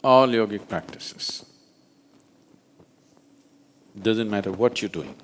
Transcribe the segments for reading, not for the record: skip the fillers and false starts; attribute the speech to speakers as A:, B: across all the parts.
A: all yogic practices, doesn't matter what you're doing,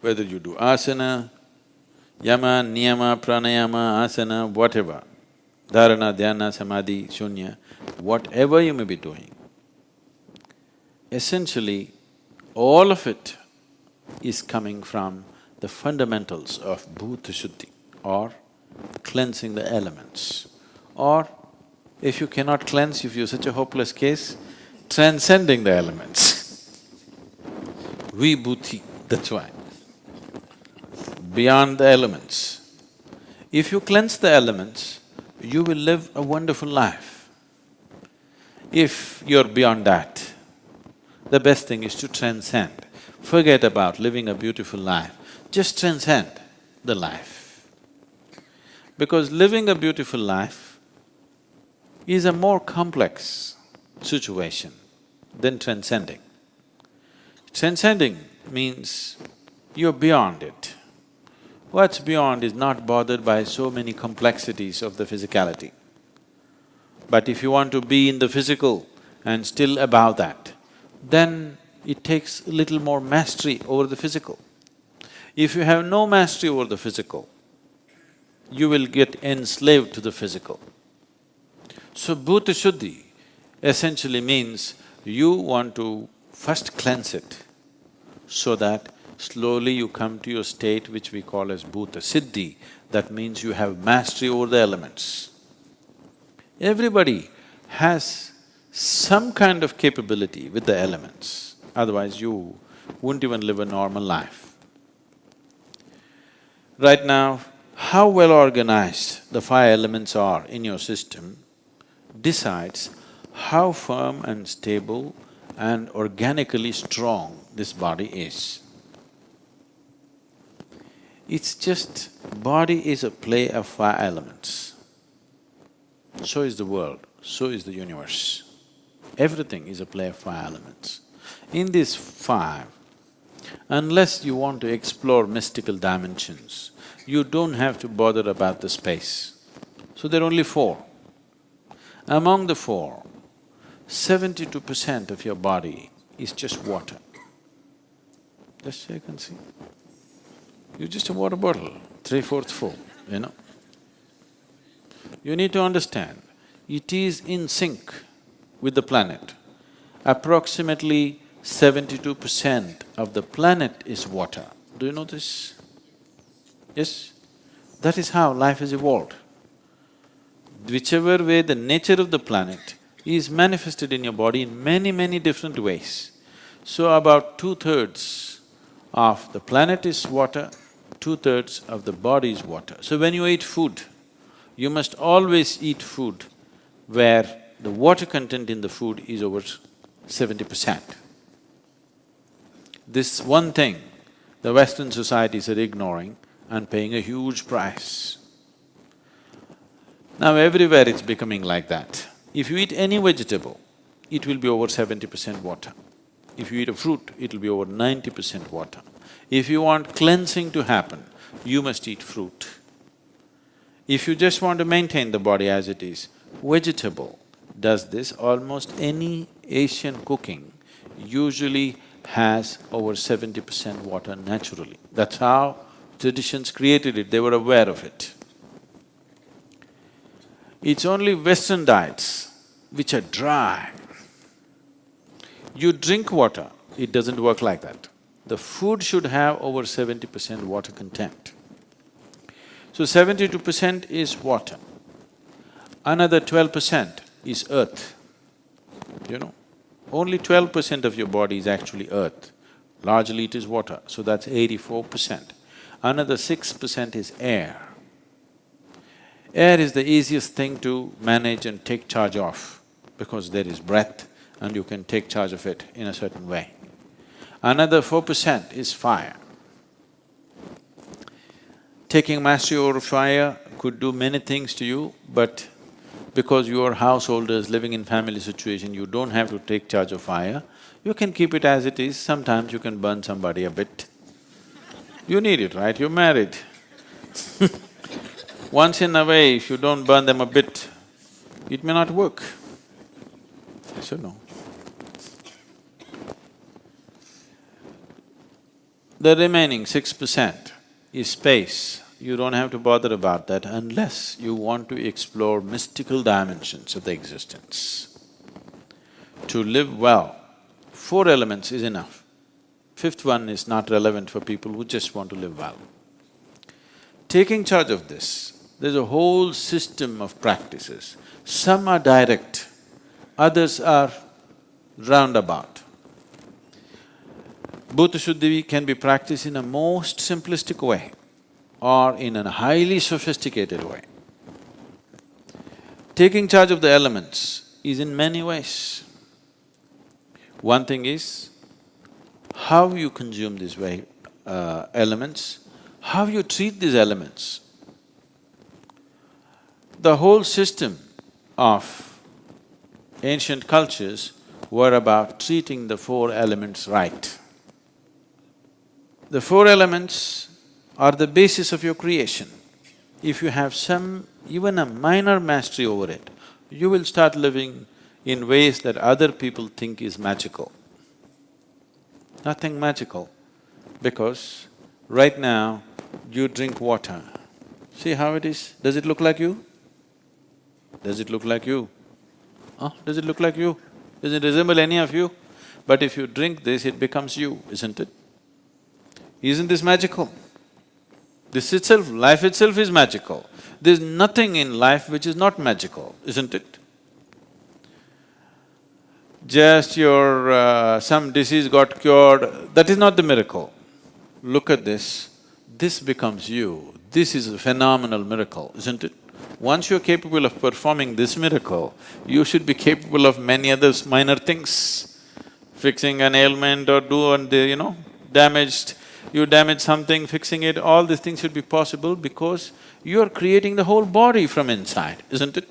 A: whether you do asana, yama, niyama, pranayama, asana, whatever, dharana, dhyana, samadhi, shunya, whatever you may be doing, essentially all of it is coming from the fundamentals of bhuta shuddhi or cleansing the elements. Or if you cannot cleanse, if you're such a hopeless case, transcending the elements. Vibhuti, that's why. Beyond the elements. If you cleanse the elements, you will live a wonderful life. If you're beyond that, the best thing is to transcend. Forget about living a beautiful life, just transcend the life. Because living a beautiful life is a more complex situation than transcending. Transcending means you're beyond it. What's beyond is not bothered by so many complexities of the physicality. But if you want to be in the physical and still above that, then it takes a little more mastery over the physical. If you have no mastery over the physical, you will get enslaved to the physical. So bhuta shuddhi essentially means you want to first cleanse it so that slowly you come to your state which we call as bhuta siddhi. That means you have mastery over the elements. Everybody has some kind of capability with the elements, otherwise you wouldn't even live a normal life. Right now, how well organized the five elements are in your system decides how firm and stable and organically strong this body is. It's just… body is a play of five elements. So is the world, so is the universe. Everything is a play of five elements. In these five, unless you want to explore mystical dimensions, you don't have to bother about the space. So there are only four. Among the four, 72% of your body is just water. Just check and see. You're just a water bottle, 3/4 full, you know. You need to understand, it is in sync with the planet. Approximately 72% of the planet is water. Do you know this? Yes? That is how life has evolved. Whichever way the nature of the planet is manifested in your body in many different ways. So about 2/3 of the planet is water, 2/3 of the body is water. So when you eat food, you must always eat food where the water content in the food is over 70%. This one thing the Western societies are ignoring and paying a huge price. Now everywhere it's becoming like that. If you eat any vegetable, it will be over 70% water. If you eat a fruit, it'll be over 90% water. If you want cleansing to happen, you must eat fruit. If you just want to maintain the body as it is, vegetable does this. Almost any Asian cooking usually has over 70% water naturally. That's how traditions created it, they were aware of it. It's only Western diets which are dry. You drink water, it doesn't work like that. The food should have over 70% water content. So 72% is water. Another 12% is earth, you know. Only 12% of your body is actually earth. Largely it is water, so that's 84%. Another 6% is air. Air is the easiest thing to manage and take charge of because there is breath and you can take charge of it in a certain way. Another 4% is fire. Taking mastery over fire could do many things to you, but because you are householders living in family situation, you don't have to take charge of fire. You can keep it as it is, sometimes you can burn somebody a bit. You need it, right? You're married. Once in a way, if you don't burn them a bit, it may not work. Yes or no? The remaining 6% is space. You don't have to bother about that unless you want to explore mystical dimensions of the existence. To live well, 4 elements is enough. Fifth one is not relevant for people who just want to live well. Taking charge of this, there's a whole system of practices. Some are direct, others are roundabout. Bhuta Shuddhi can be practiced in a most simplistic way or in a highly sophisticated way. Taking charge of the elements is in many ways. One thing is how you consume these elements, how you treat these elements. The whole system of ancient cultures were about treating the 4 elements right. The 4 elements are the basis of your creation. If you have even a minor mastery over it, you will start living in ways that other people think is magical. Nothing magical, because right now you drink water. See how it is? Does it look like you? Does it look like you? Does it look like you? Does it resemble any of you? But if you drink this, it becomes you, isn't it? Isn't this magical? This itself, life itself is magical. There's nothing in life which is not magical, isn't it? Just some disease got cured, that is not the miracle. Look at this becomes you. This is a phenomenal miracle, isn't it? Once you're capable of performing this miracle, you should be capable of many other minor things. Fixing an ailment or you damaged something, fixing it, all these things should be possible because you are creating the whole body from inside, isn't it?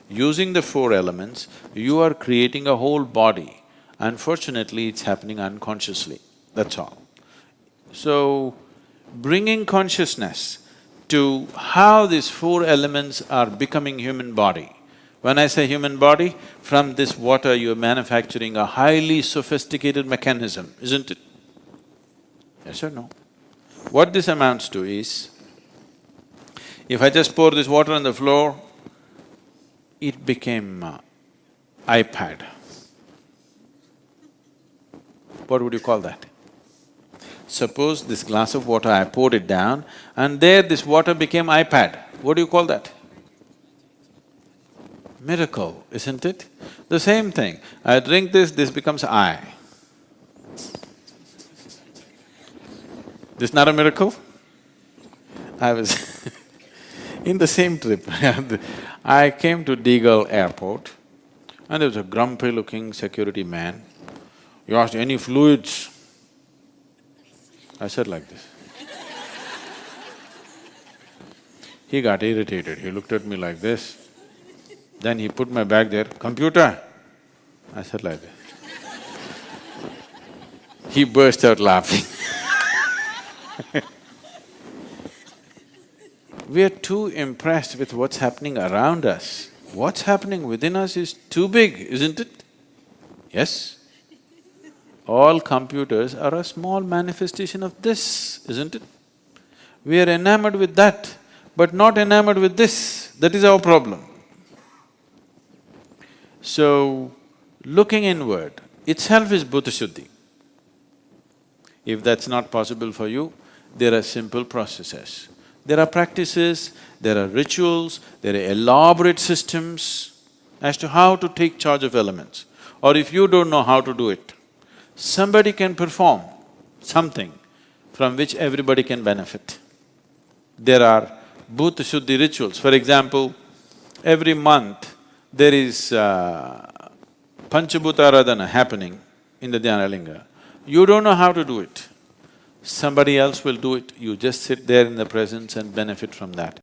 A: Using the 4 elements, you are creating a whole body. Unfortunately, it's happening unconsciously, that's all. So, bringing consciousness to how these 4 elements are becoming human body. When I say human body, from this water you're manufacturing a highly sophisticated mechanism, isn't it? Yes or no? What this amounts to is, if I just pour this water on the floor, it became iPad. What would you call that? Suppose this glass of water, I poured it down and there this water became iPad. What do you call that? Miracle, isn't it? The same thing, I drink this becomes I. This not a miracle? I was in the same trip, I came to Deagle Airport and there was a grumpy-looking security man. He asked, "Any fluids?" I said like this. He got irritated, he looked at me like this. Then he put my bag there, "Computer?" I said like this. He burst out laughing. We are too impressed with what's happening around us. What's happening within us is too big, isn't it? Yes? All computers are a small manifestation of this, isn't it? We are enamored with that, but not enamored with this. That is our problem. So, looking inward itself is Bhuta Shuddhi. If that's not possible for you, there are simple processes. There are practices, there are rituals, there are elaborate systems as to how to take charge of elements. Or if you don't know how to do it, somebody can perform something from which everybody can benefit. There are Bhuta Shuddhi rituals. For example, every month there is Panchabhuta Aradhana happening in the Dhyanalinga. You don't know how to do it. Somebody else will do it, you just sit there in the presence and benefit from that.